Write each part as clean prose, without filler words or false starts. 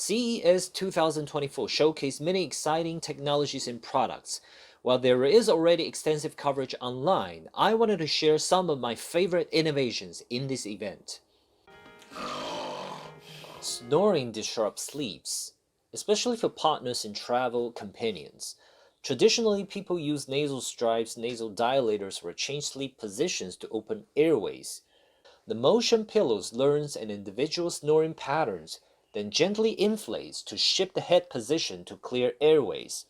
CES 2024 showcased many exciting technologies and products. While there is already extensive coverage online, I wanted to share some of my favorite innovations in this event. Snoring disrupts sleeps, especially for partners and travel companions. Traditionally, people use nasal strips, nasal dilators, or change sleep positions to open airways. The motion pillows learns an individual's snoring patterns, then gently inflates to shift the head position to clear airways.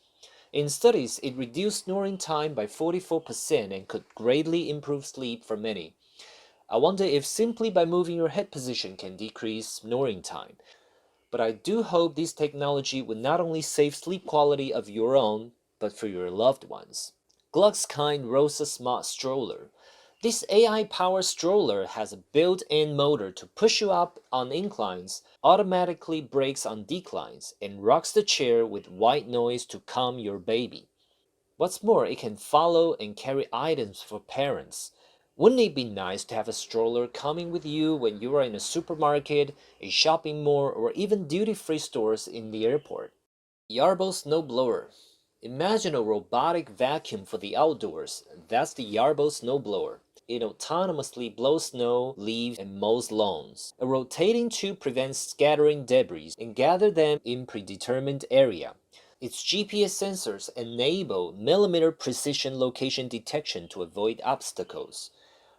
In studies, it reduced snoring time by 44% and could greatly improve sleep for many. I wonder if simply by moving your head position can decrease snoring time. But I do hope this technology will not only save sleep quality of your own, but for your loved ones. Glugskind Rosa Smart Stroller. This AI-powered stroller has a built-in motor to push you up on inclines, automatically brakes on declines, and rocks the chair with white noise to calm your baby. What's more, it can follow and carry items for parents. Wouldn't it be nice to have a stroller coming with you when you are in a supermarket, a shopping mall, or even duty-free stores in the airport? Yarbo Snowblower. Imagine a robotic vacuum for the outdoors. That's the Yarbo Snowblower. It autonomously blows snow, leaves, and mows lawns. A rotating tube prevents scattering debris and gather them in predetermined area. Its GPS sensors enable millimeter precision location detection to avoid obstacles.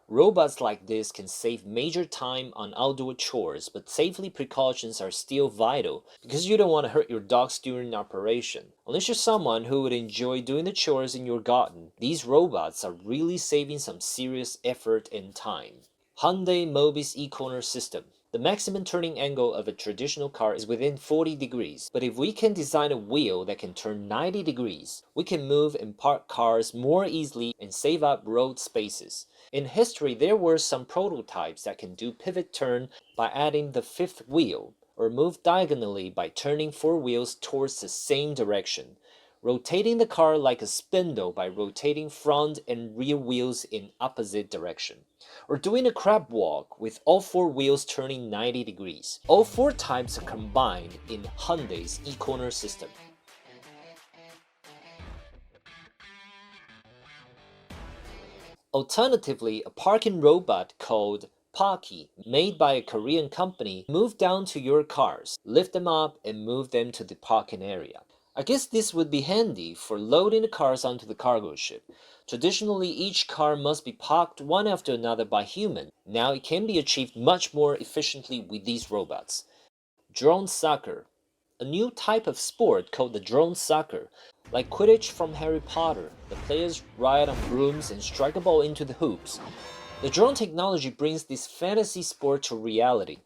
Robots like this can save major time on outdoor chores, but safety precautions are still vital because you don't want to hurt your dogs during operation. Unless you're someone who would enjoy doing the chores in your garden, these robots are really saving some serious effort and time. Hyundai Mobis e-corner system. The maximum turning angle of a traditional car is within 40 degrees, but if we can design a wheel that can turn 90 degrees, we can move and park cars more easily and save up road spaces. In history, there were some prototypes that can do pivot turn by adding the fifth wheel, or move diagonally by turning four wheels towards the same direction, rotating the car like a spindle by rotating front and rear wheels in opposite direction, or doing a crab walk with all four wheels turning 90 degrees. All four types are combined in Hyundai's e-corner system. Alternatively, a parking robot called Pary, made by a Korean company, move down to your cars, lift them up, and move them to the parking area. I guess this would be handy for loading the cars onto the cargo ship. Traditionally, each car must be parked one after another by human. Now it can be achieved much more efficiently with these robots. Drone soccer. A new type of sport called the drone soccer. Like Quidditch from Harry Potter, the players ride on brooms and strike a ball into the hoops. The drone technology brings this fantasy sport to reality.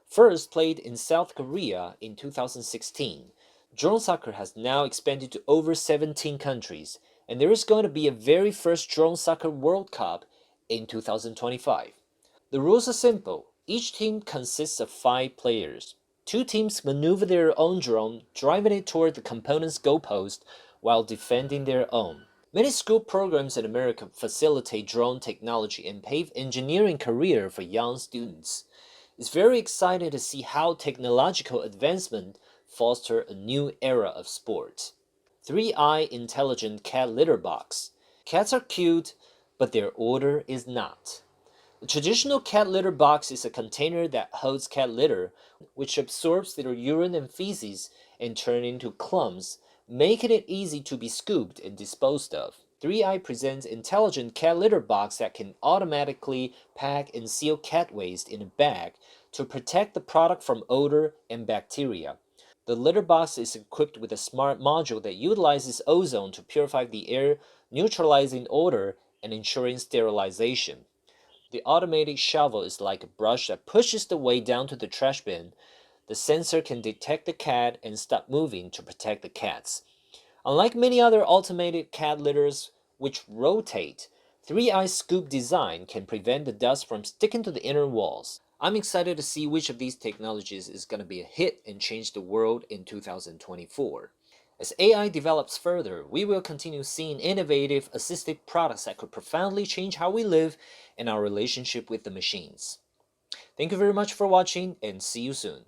First played in South Korea in 2016, drone soccer has now expanded to over 17 countries, and there is going to be a very first drone soccer World Cup in 2025. The rules are simple. Each team consists of 5 players. 2 teams maneuver their own drone, driving it toward the opponent's goalpost while defending their own. Many school programs in America facilitate drone technology and pave engineering career for young students. It's very exciting to see how technological advancement foster a new era of sport. 3i Intelligent Cat Litter Box. Cats are cute, but their odor is not. The traditional cat litter box is a container that holds cat litter, which absorbs their urine and feces and turn into clumps, making it easy to be scooped and disposed of. 3i presents intelligent cat litter box that can automatically pack and seal cat waste in a bag to protect the product from odor and bacteria. The litter box is equipped with a smart module that utilizes ozone to purify the air, neutralizing odor and ensuring sterilization. The automated shovel is like a brush that pushes the way down to the trash bin. The sensor can detect the cat and stop moving to protect the cats. Unlike many other automated cat litters which rotate, 3i's scoop design can prevent the dust from sticking to the inner walls. I'm excited to see which of these technologies is going to be a hit and change the world in 2024. As AI develops further, we will continue seeing innovative assistive products that could profoundly change how we live and our relationship with the machines. Thank you very much for watching and see you soon.